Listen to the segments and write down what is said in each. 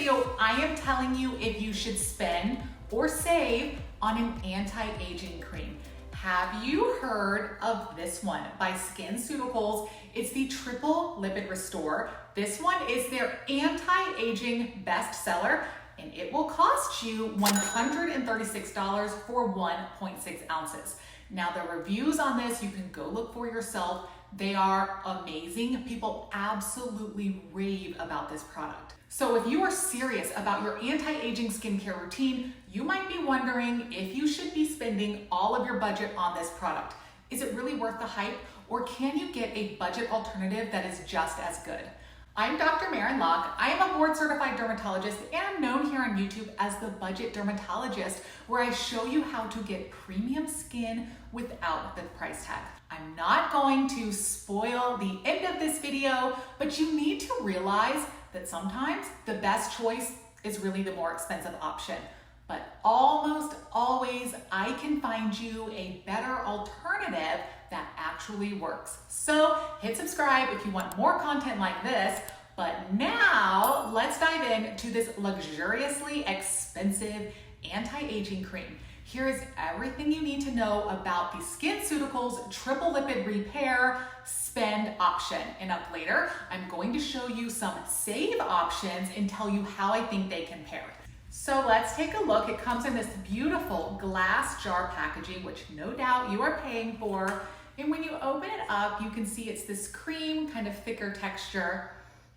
video, I am telling you if you should spend or save on an anti-aging cream. Have you heard of this one by Skinceuticals? It's the Triple Lipid Restore. This one is their anti-aging bestseller, and it will cost you $136 for 1.6 ounces. Now the reviews on this, you can go look for yourself. They are amazing. People absolutely rave about this product. So if you are serious about your anti-aging skincare routine, you might be wondering if you should be spending all of your budget on this product. Is it really worth the hype, or can you get a budget alternative that is just as good? I'm Dr. Maren Locke. I am a board-certified dermatologist, and I'm known here on YouTube as the Budget Dermatologist, where I show you how to get premium skin without the price tag. I'm not going to spoil the end of this video, but you need to realize that sometimes the best choice is really the more expensive option. But almost always I can find you a better alternative that actually works. So hit subscribe if you want more content like this. But now let's dive into this luxuriously expensive anti-aging cream. Here is everything you need to know about the Skinceuticals Triple Lipid Repair Spend option. And up later, I'm going to show you some save options and tell you how I think they compare. So let's take a look. It comes in this beautiful glass jar packaging, which no doubt you are paying for. And when you open it up, you can see it's this cream, kind of thicker texture.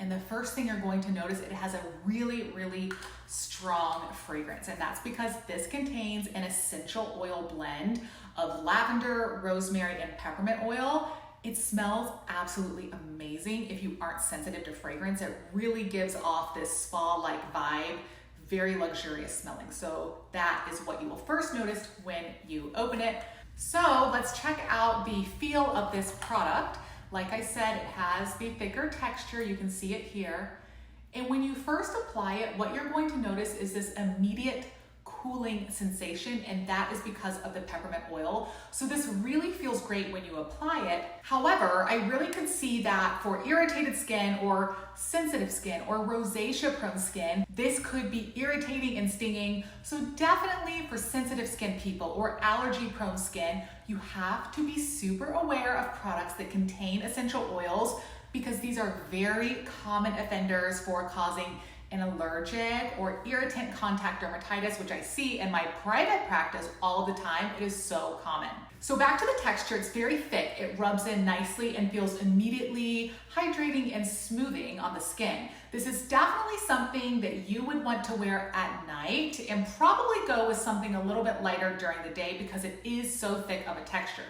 And the first thing you're going to notice, it has a really, really strong fragrance. And that's because this contains an essential oil blend of lavender, rosemary, and peppermint oil. It smells absolutely amazing. If you aren't sensitive to fragrance, it really gives off this spa-like vibe, very luxurious smelling. So that is what you will first notice when you open it. So let's check out the feel of this product. Like I said, it has the thicker texture. You can see it here. And when you first apply it, what you're going to notice is this immediate cooling sensation, and that is because of the peppermint oil. So this really feels great when you apply it. However, I really could see that for irritated skin or sensitive skin or rosacea prone skin, this could be irritating and stinging. So definitely for sensitive skin people or allergy prone skin, you have to be super aware of products that contain essential oils, because these are very common offenders for causing an allergic or irritant contact dermatitis, which I see in my private practice all the time. It is so common. So back to the texture, it's very thick. It rubs in nicely and feels immediately hydrating and smoothing on the skin. This is definitely something that you would want to wear at night, and probably go with something a little bit lighter during the day because it is so thick of a texture.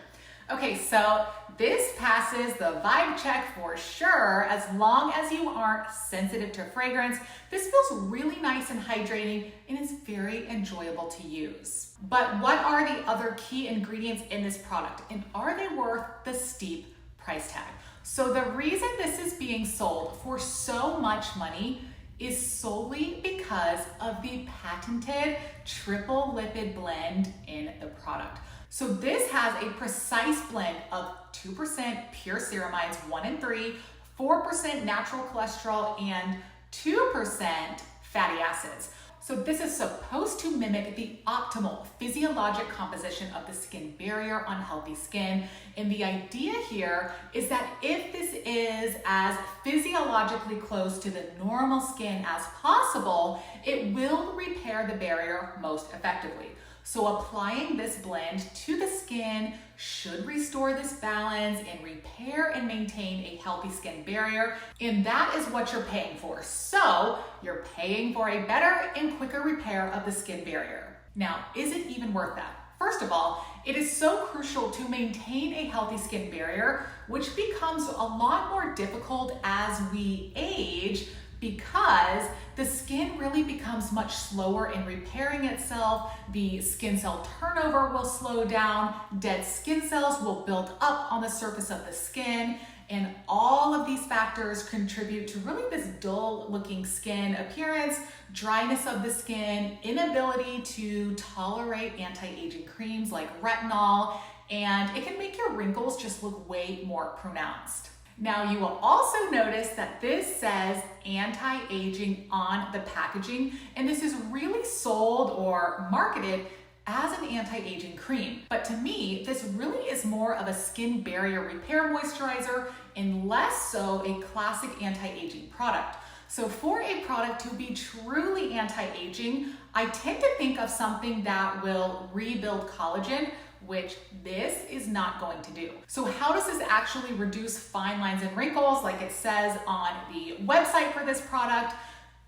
Okay, so this passes the vibe check for sure, as long as you aren't sensitive to fragrance. This feels really nice and hydrating, and is very enjoyable to use. But what are the other key ingredients in this product, and are they worth the steep price tag? So the reason this is being sold for so much money is solely because of the patented triple lipid blend in the product. So this has a precise blend of 2% pure ceramides, 1 in 3, 4% natural cholesterol, and 2% fatty acids. So this is supposed to mimic the optimal physiologic composition of the skin barrier on healthy skin. And the idea here is that if this is as physiologically close to the normal skin as possible, it will repair the barrier most effectively. So applying this blend to the skin should restore this balance and repair and maintain a healthy skin barrier. And that is what you're paying for. So you're paying for a better and quicker repair of the skin barrier. Now, is it even worth that? First of all, it is so crucial to maintain a healthy skin barrier, which becomes a lot more difficult as we age, because the skin really becomes much slower in repairing itself. The skin cell turnover will slow down, dead skin cells will build up on the surface of the skin, and all of these factors contribute to really this dull looking skin appearance, dryness of the skin, inability to tolerate anti-aging creams like retinol, and it can make your wrinkles just look way more pronounced. Now you will also notice that this says anti-aging on the packaging, and this is really sold or marketed as an anti-aging cream. But to me, this really is more of a skin barrier repair moisturizer and less so a classic anti-aging product. So for a product to be truly anti-aging, I tend to think of something that will rebuild collagen, which this is not going to do. So how does this actually reduce fine lines and wrinkles like it says on the website for this product?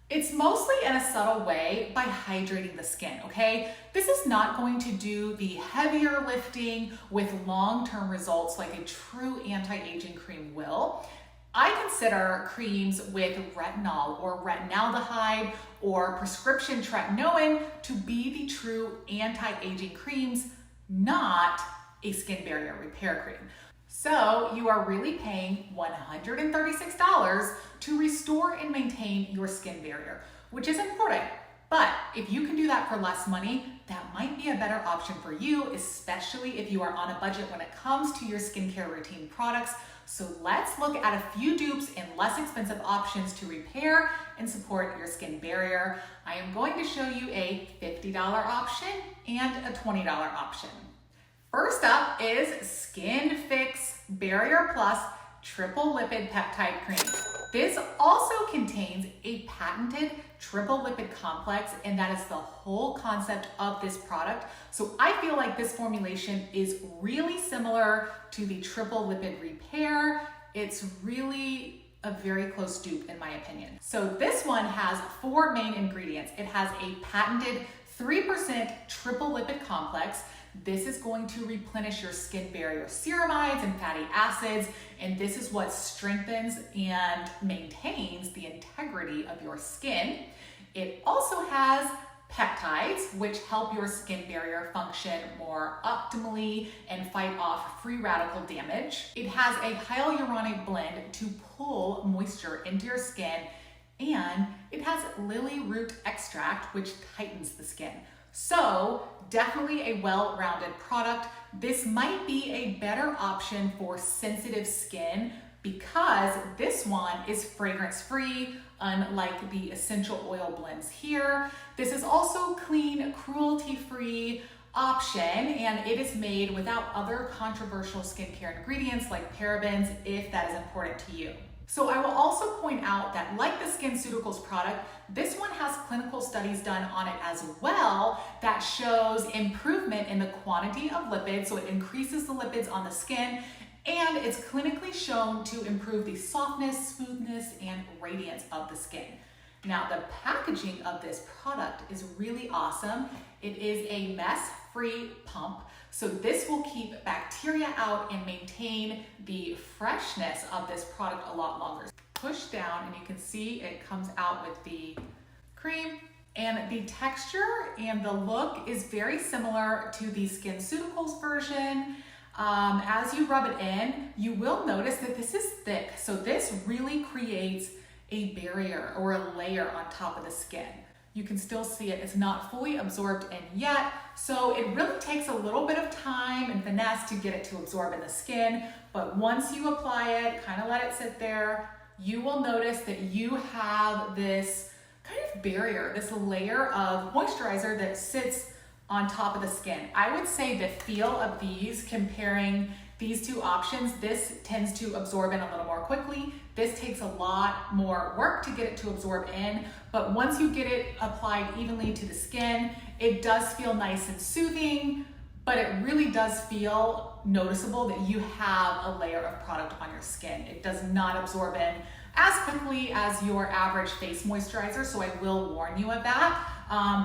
It's mostly in a subtle way by hydrating the skin, okay? This is not going to do the heavier lifting with long-term results like a true anti-aging cream will. I consider creams with retinol or retinaldehyde or prescription tretinoin to be the true anti-aging creams, not a skin barrier repair cream. So you are really paying $136 to restore and maintain your skin barrier, which is important. But if you can do that for less money, that might be a better option for you, especially if you are on a budget when it comes to your skincare routine products. So let's look at a few dupes and less expensive options to repair and support your skin barrier. I am going to show you a $50 option and a $20 option. First up is Skinfix Barrier Plus Triple Lipid Peptide Cream. This also contains a patented triple lipid complex, and that is the whole concept of this product. So I feel like this formulation is really similar to the triple lipid repair. It's really a very close dupe in my opinion. So this one has 4 main ingredients. It has a patented 3% triple lipid complex. This is going to replenish your skin barrier ceramides and fatty acids, and this is what strengthens and maintains the integrity of your skin. It also has peptides, which help your skin barrier function more optimally and fight off free radical damage. It has a hyaluronic blend to pull moisture into your skin, and it has lily root extract, which tightens the skin. So definitely a well-rounded product. This might be a better option for sensitive skin because this one is fragrance-free, unlike the essential oil blends here. This is also clean, cruelty-free option, and it is made without other controversial skincare ingredients like parabens, if that is important to you. So I will also point out that like the Skinceuticals product, this one has clinical studies done on it as well that shows improvement in the quantity of lipids, so it increases the lipids on the skin, and it's clinically shown to improve the softness, smoothness, and radiance of the skin. Now the packaging of this product is really awesome. It is a mess-free pump. So this will keep bacteria out and maintain the freshness of this product a lot longer. Push down and you can see it comes out with the cream, and the texture and the look is very similar to the Skinceuticals version. As you rub it in, you will notice that this is thick. So this really creates a barrier or a layer on top of the skin. You can still see it. It's not fully absorbed in yet, so it really takes a little bit of time and finesse to get it to absorb in the skin, but once you apply it, kind of let it sit there, you will notice that you have this kind of barrier, this layer of moisturizer that sits on top of the skin. I would say the feel of these, comparing these two options, this tends to absorb in a little more quickly. This takes a lot more work to get it to absorb in, but once you get it applied evenly to the skin, it does feel nice and soothing, but it really does feel noticeable that you have a layer of product on your skin. It does not absorb in as quickly as your average face moisturizer, so I will warn you of that,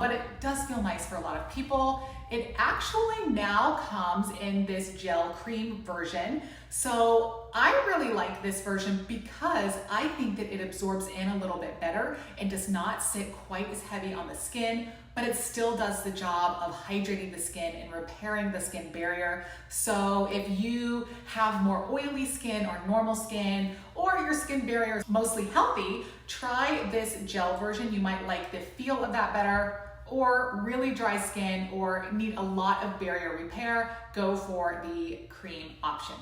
but it does feel nice for a lot of people. It actually now comes in this gel cream version. So I really like this version because I think that it absorbs in a little bit better and does not sit quite as heavy on the skin, but it still does the job of hydrating the skin and repairing the skin barrier. So if you have more oily skin or normal skin, or your skin barrier is mostly healthy, try this gel version. You might like the feel of that better. Or really dry skin or need a lot of barrier repair, go for the cream option.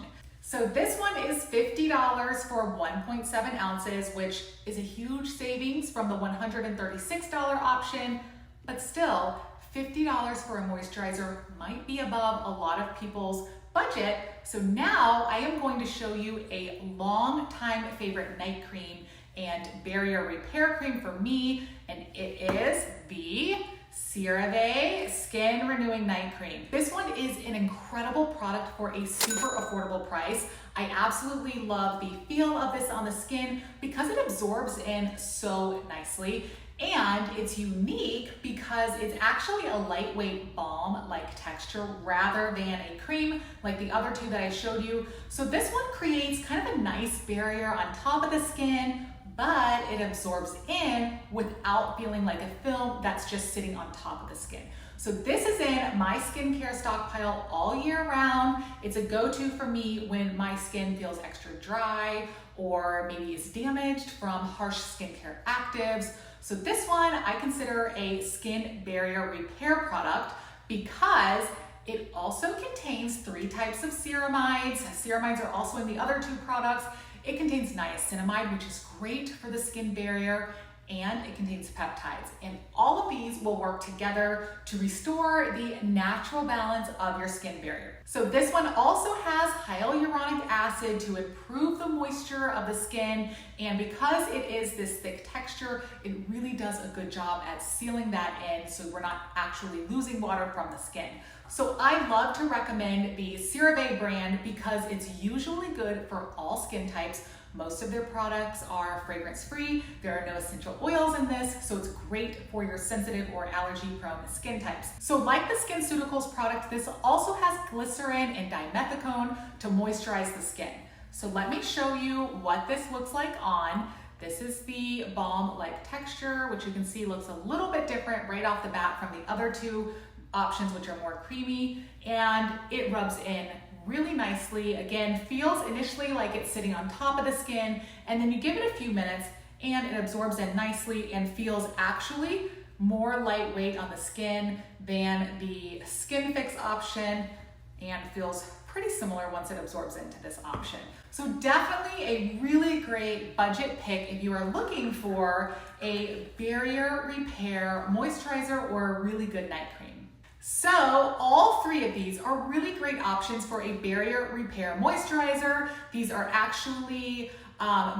So this one is $50 for 1.7 ounces, which is a huge savings from the $136 option, but still $50 for a moisturizer might be above a lot of people's budget. So now I am going to show you a long time favorite night cream and barrier repair cream for me, and it is the CeraVe Skin Renewing Night Cream. This one is an incredible product for a super affordable price. I absolutely love the feel of this on the skin because it absorbs in so nicely, and it's unique because it's actually a lightweight balm-like texture rather than a cream like the other two that I showed you. So this one creates kind of a nice barrier on top of the skin, but it absorbs in without feeling like a film that's just sitting on top of the skin. So this is in my skincare stockpile all year round. It's a go-to for me when my skin feels extra dry or maybe is damaged from harsh skincare actives. So this one I consider a skin barrier repair product because it also contains 3 types of ceramides. Ceramides are also in the other 2 products. It contains niacinamide, which is great for the skin barrier, and it contains peptides. And all of these will work together to restore the natural balance of your skin barrier. So this one also has hyaluronic acid to improve the moisture of the skin. And because it is this thick texture, it really does a good job at sealing that in so we're not actually losing water from the skin. So I love to recommend the CeraVe brand because it's usually good for all skin types. Most of their products are fragrance-free. There are no essential oils in this, so it's great for your sensitive or allergy-prone skin types. So like the Skinceuticals product, this also has glycerin and dimethicone to moisturize the skin. So let me show you what this looks like on. This is the balm-like texture, which you can see looks a little bit different right off the bat from the other 2 options, which are more creamy, and it rubs in really nicely. Again, feels initially like it's sitting on top of the skin, and then you give it a few minutes and it absorbs in nicely and feels actually more lightweight on the skin than the Skinfix option, and feels pretty similar once it absorbs into this option. So definitely a really great budget pick if you are looking for a barrier repair moisturizer or a really good night cream. So all 3 of these are really great options for a barrier repair moisturizer. These are actually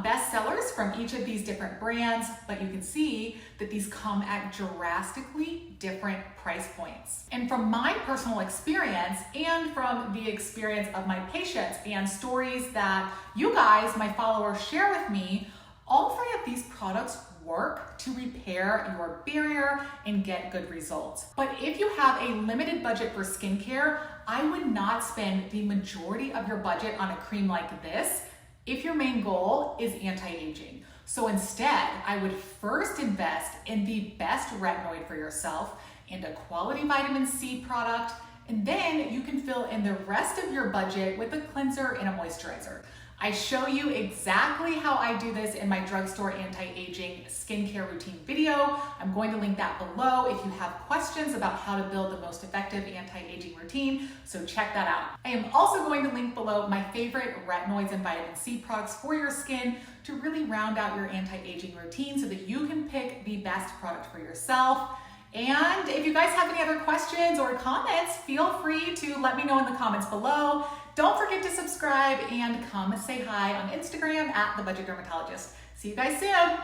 best sellers from each of these different brands, but you can see that these come at drastically different price points. And from my personal experience and from the experience of my patients and stories that you guys, my followers, share with me, all 3 of these products work to repair your barrier and get good results. But if you have a limited budget for skincare, I would not spend the majority of your budget on a cream like this if your main goal is anti-aging. So instead, I would first invest in the best retinoid for yourself and a quality vitamin C product, and then you can fill in the rest of your budget with a cleanser and a moisturizer. I show you exactly how I do this in my Drugstore anti-aging skincare routine video. I'm going to link that below if you have questions about how to build the most effective anti-aging routine, so check that out. I am also going to link below my favorite retinoids and vitamin C products for your skin to really round out your anti-aging routine so that you can pick the best product for yourself. And if you guys have any other questions or comments, feel free to let me know in the comments below. Don't forget to subscribe and come say hi on Instagram at The Budget Dermatologist. See you guys soon.